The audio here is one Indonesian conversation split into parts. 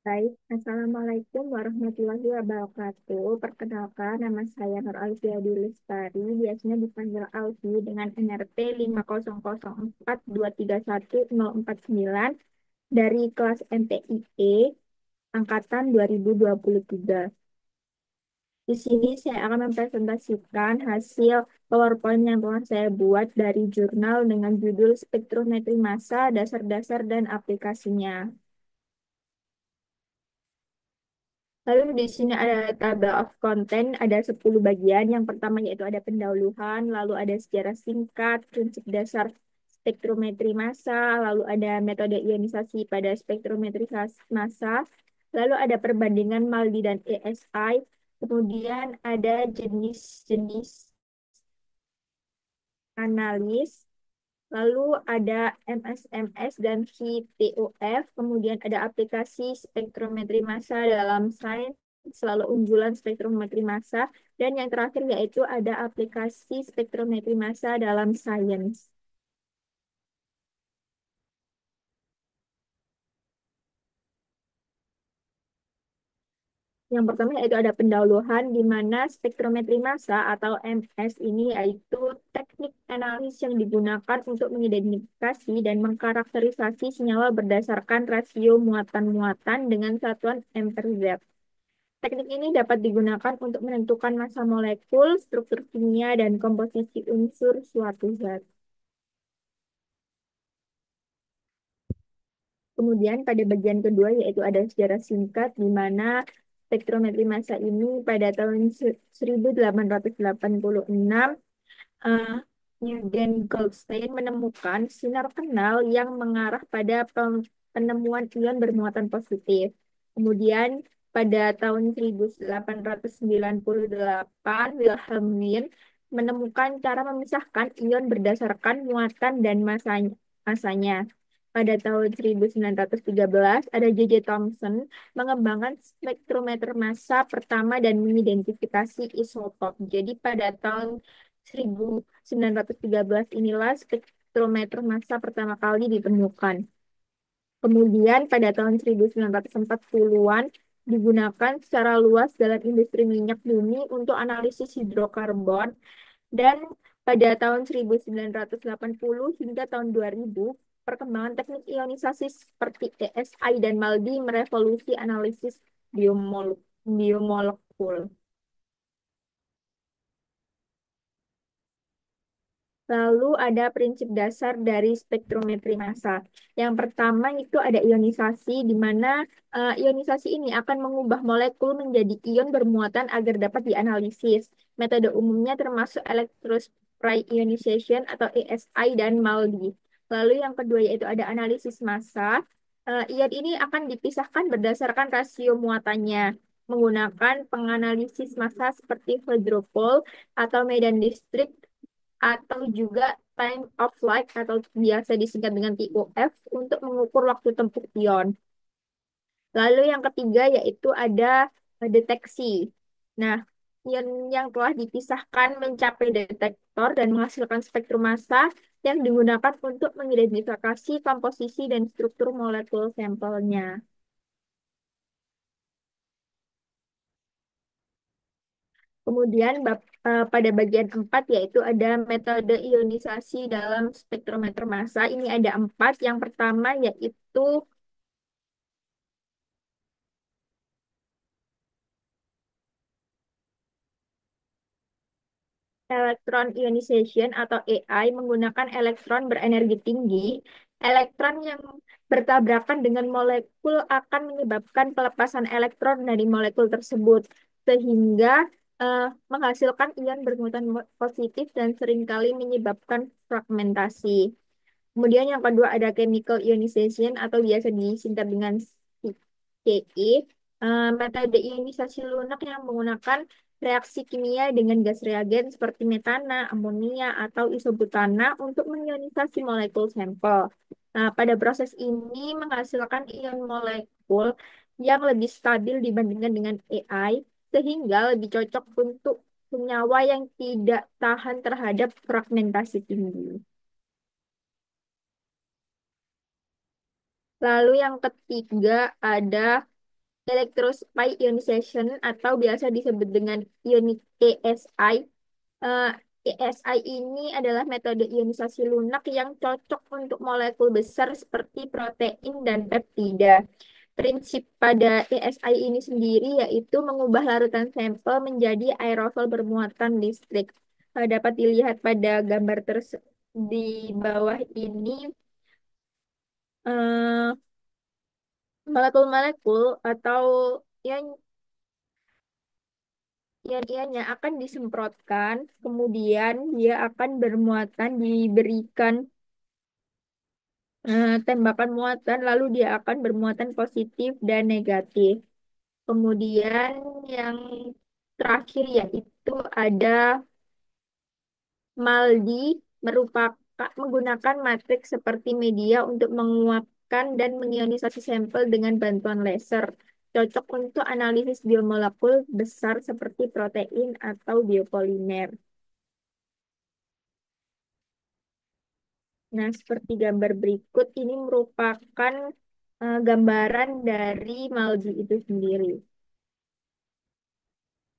Baik, Assalamualaikum warahmatullahi wabarakatuh. Perkenalkan, nama saya Nur Alfia Lestari, biasanya dipanggil Alfi dengan NRT 5004231 049 dari kelas MTIE Angkatan 2023. Di sini saya akan mempresentasikan hasil PowerPoint yang telah saya buat dari jurnal dengan judul Spektrometri Massa, Dasar-Dasar dan Aplikasinya. Lalu di sini ada table of content, ada 10 bagian. Yang pertama yaitu ada pendahuluan, lalu ada sejarah singkat, prinsip dasar spektrometri massa, lalu ada metode ionisasi pada spektrometri massa, lalu ada perbandingan MALDI dan ESI, kemudian ada jenis-jenis analis, lalu ada MSMS dan VTOF, kemudian ada aplikasi spektrometri massa dalam sains, selalu unggulan spektrometri massa, dan yang terakhir yaitu ada aplikasi spektrometri massa dalam sains. Yang pertama yaitu ada pendahuluan di mana spektrometri massa atau MS ini yaitu teknik analis yang digunakan untuk mengidentifikasi dan mengkarakterisasi senyawa berdasarkan rasio muatan-muatan dengan satuan M per Z. Teknik ini dapat digunakan untuk menentukan massa molekul, struktur kimia, dan komposisi unsur suatu zat. Kemudian pada bagian kedua yaitu ada sejarah singkat di mana spektrometri massa ini pada tahun 1886 eh, Eugen Goldstein menemukan sinar kenal yang mengarah pada penemuan ion bermuatan positif. Kemudian pada tahun 1898 Wilhelm Wien menemukan cara memisahkan ion berdasarkan muatan dan masanya. Pada tahun 1913 ada J.J. Thomson mengembangkan spektrometer massa pertama dan mengidentifikasi isotop. Jadi pada tahun 1913 inilah spektrometer massa pertama kali ditemukan. Kemudian pada tahun 1940-an digunakan secara luas dalam industri minyak bumi untuk analisis hidrokarbon dan pada tahun 1980 hingga tahun 2000 perkembangan teknik ionisasi seperti ESI dan MALDI merevolusi analisis biomolekul. Lalu ada prinsip dasar dari spektrometri massa. Yang pertama itu ada ionisasi, di mana ionisasi ini akan mengubah molekul menjadi ion bermuatan agar dapat dianalisis. Metode umumnya termasuk electrospray ionization atau ESI dan MALDI. Lalu yang kedua yaitu ada analisis massa. Ion ini akan dipisahkan berdasarkan rasio muatannya menggunakan penganalisis massa seperti hydropole atau medan listrik atau juga time of flight atau biasa disingkat dengan TOF untuk mengukur waktu tempuh ion. Lalu yang ketiga yaitu ada deteksi. Nah, ion yang telah dipisahkan mencapai detektor dan menghasilkan spektrum massa yang digunakan untuk mengidentifikasi komposisi dan struktur molekul sampelnya. Kemudian pada bagian 4 yaitu ada metode ionisasi dalam spektrometer massa. Ini ada 4. Yang pertama yaitu electron ionization atau AI menggunakan elektron berenergi tinggi. Elektron yang bertabrakan dengan molekul akan menyebabkan pelepasan elektron dari molekul tersebut sehingga eh, menghasilkan ion bermuatan positif dan seringkali menyebabkan fragmentasi. Kemudian yang kedua ada chemical ionization atau biasa disingkat dengan CI. Metode ionisasi lunak yang menggunakan reaksi kimia dengan gas reagen seperti metana, amonia, atau isobutana untuk mengionisasi molekul sampel. Nah, pada proses ini menghasilkan ion molekul yang lebih stabil dibandingkan dengan AI, sehingga lebih cocok untuk senyawa yang tidak tahan terhadap fragmentasi tinggi. Lalu yang ketiga ada electrospike ionization atau biasa disebut dengan ionic ESI. Eh, ESI ini adalah metode ionisasi lunak yang cocok untuk molekul besar seperti protein dan peptida. Prinsip pada ESI ini sendiri yaitu mengubah larutan sampel menjadi aerosol bermuatan listrik. Dapat dilihat pada gambar di bawah ini. eh, Molekul-molekul atau yang ion-ionnya akan disemprotkan, kemudian dia akan bermuatan diberikan tembakan muatan, lalu dia akan bermuatan positif dan negatif. Kemudian yang terakhir yaitu ada MALDI menggunakan matriks seperti media untuk menguapkan dan mengionisasi sampel dengan bantuan laser. Cocok untuk analisis biomolekul besar seperti protein atau biopolimer. Nah, seperti gambar berikut ini merupakan gambaran dari MALDI itu sendiri.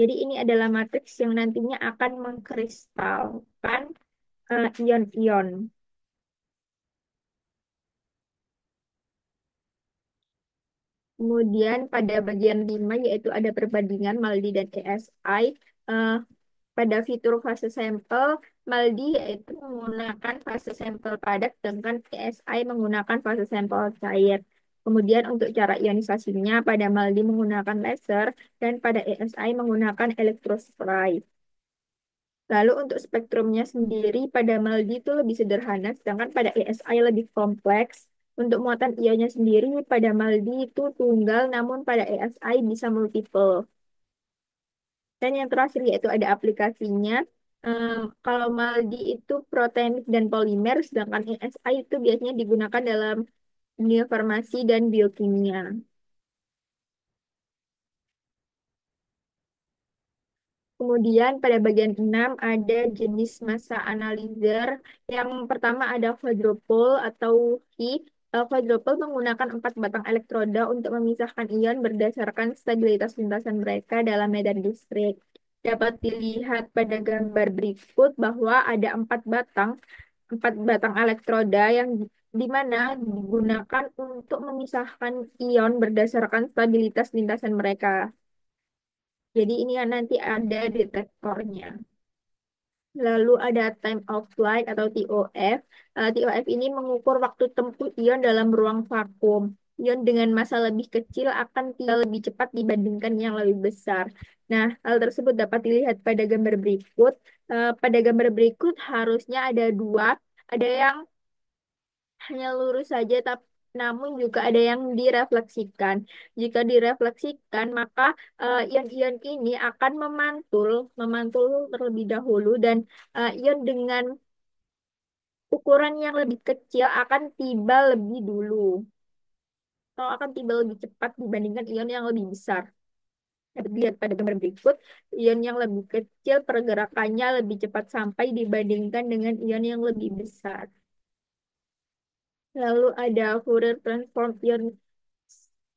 Jadi ini adalah matriks yang nantinya akan mengkristalkan ion-ion. Kemudian pada bagian 5 yaitu ada perbandingan MALDI dan ESI. Eh, Pada fitur fase sampel, MALDI yaitu menggunakan fase sampel padat, sedangkan ESI menggunakan fase sampel cair. Kemudian untuk cara ionisasinya, pada MALDI menggunakan laser dan pada ESI menggunakan elektrospray. Lalu untuk spektrumnya sendiri pada MALDI itu lebih sederhana, sedangkan pada ESI lebih kompleks. Untuk muatan ionnya sendiri pada MALDI itu tunggal, namun pada ESI bisa multiple. Dan yang terakhir yaitu ada aplikasinya. Kalau MALDI itu proteinik dan polimer, sedangkan ESI itu biasanya digunakan dalam dunia farmasi dan biokimia. Kemudian pada bagian 6 ada jenis massa analyzer. Yang pertama ada quadrupole atau Ki. Quadrupole menggunakan 4 batang elektroda untuk memisahkan ion berdasarkan stabilitas lintasan mereka dalam medan listrik. Dapat dilihat pada gambar berikut bahwa ada 4 batang elektroda yang di mana digunakan untuk memisahkan ion berdasarkan stabilitas lintasan mereka. Jadi ini kan nanti ada detektornya. Lalu ada time of flight atau TOF. TOF ini mengukur waktu tempuh ion dalam ruang vakum. Ion dengan massa lebih kecil akan tiba lebih cepat dibandingkan yang lebih besar. Nah, hal tersebut dapat dilihat pada gambar berikut. Pada gambar berikut harusnya ada dua. Ada yang hanya lurus saja, tapi namun juga ada yang direfleksikan. Jika direfleksikan, maka ion-ion ini akan memantul terlebih dahulu dan ion dengan ukuran yang lebih kecil akan tiba lebih dulu atau akan tiba lebih cepat dibandingkan ion yang lebih besar. Dapat dilihat pada gambar berikut, ion yang lebih kecil pergerakannya lebih cepat sampai dibandingkan dengan ion yang lebih besar. Lalu ada Fourier Transform Ion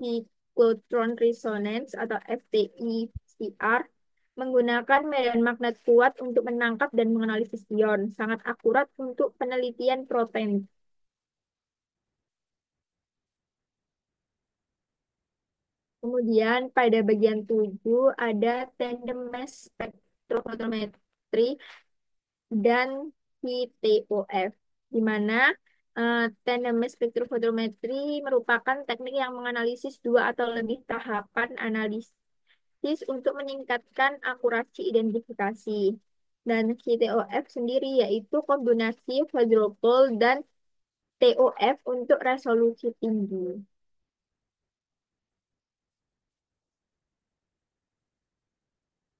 Cyclotron Resonance atau FTICR menggunakan medan magnet kuat untuk menangkap dan menganalisis ion, sangat akurat untuk penelitian protein. Kemudian pada bagian 7 ada tandem mass spectrophotometry dan HTOF, di mana tandem mass spectrophotometry merupakan teknik yang menganalisis dua atau lebih tahapan analisis untuk meningkatkan akurasi identifikasi. Dan HTOF sendiri yaitu kombinasi quadrupole dan TOF untuk resolusi tinggi.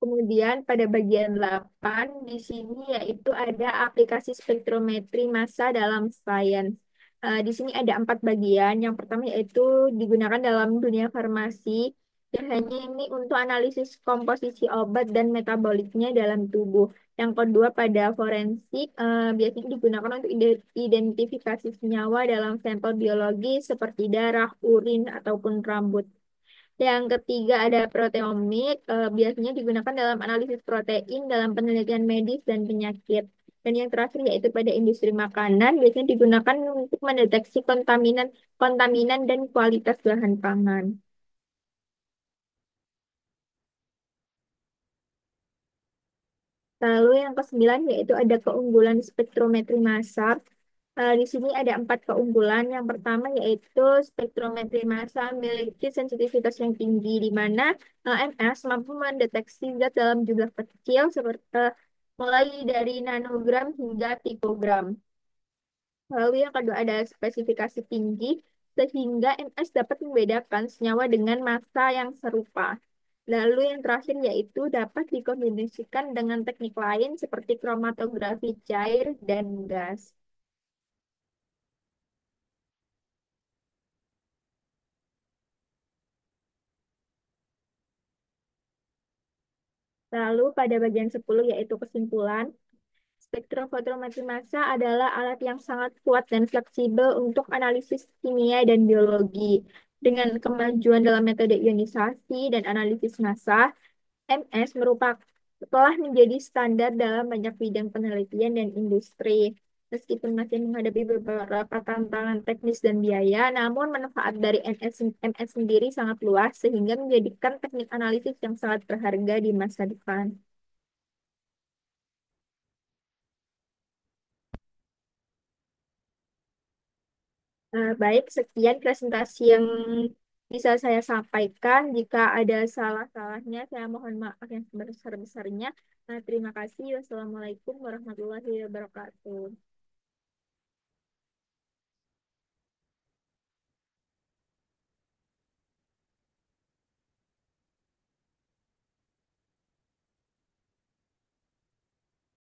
Kemudian pada bagian 8 di sini yaitu ada aplikasi spektrometri massa dalam sains. Di sini ada 4 bagian. Yang pertama yaitu digunakan dalam dunia farmasi. Biasanya ini untuk analisis komposisi obat dan metaboliknya dalam tubuh. Yang kedua pada forensik, biasanya digunakan untuk identifikasi senyawa dalam sampel biologi seperti darah, urin, ataupun rambut. Yang ketiga ada proteomik, biasanya digunakan dalam analisis protein dalam penelitian medis dan penyakit. Dan yang terakhir yaitu pada industri makanan, biasanya digunakan untuk mendeteksi kontaminan dan kualitas bahan pangan. Lalu yang kesembilan yaitu ada keunggulan spektrometri massal. Di sini ada empat keunggulan. Yang pertama yaitu spektrometri massal memiliki sensitivitas yang tinggi, di mana MS mampu mendeteksi zat dalam jumlah kecil seperti mulai dari nanogram hingga pikogram. Lalu yang kedua ada spesifikasi tinggi, sehingga MS dapat membedakan senyawa dengan massa yang serupa. Lalu yang terakhir yaitu dapat dikombinasikan dengan teknik lain seperti kromatografi cair dan gas. Lalu pada bagian 10 yaitu kesimpulan, spektrofotometri massa adalah alat yang sangat kuat dan fleksibel untuk analisis kimia dan biologi. Dengan kemajuan dalam metode ionisasi dan analisis massa, MS merupakan telah menjadi standar dalam banyak bidang penelitian dan industri. Meskipun masih menghadapi beberapa tantangan teknis dan biaya, namun manfaat dari MS sendiri sangat luas sehingga menjadikan teknik analisis yang sangat berharga di masa depan. Baik, sekian presentasi yang bisa saya sampaikan. Jika ada salah-salahnya, saya mohon maaf yang sebesar-besarnya. Terima kasih. Wassalamualaikum warahmatullahi wabarakatuh.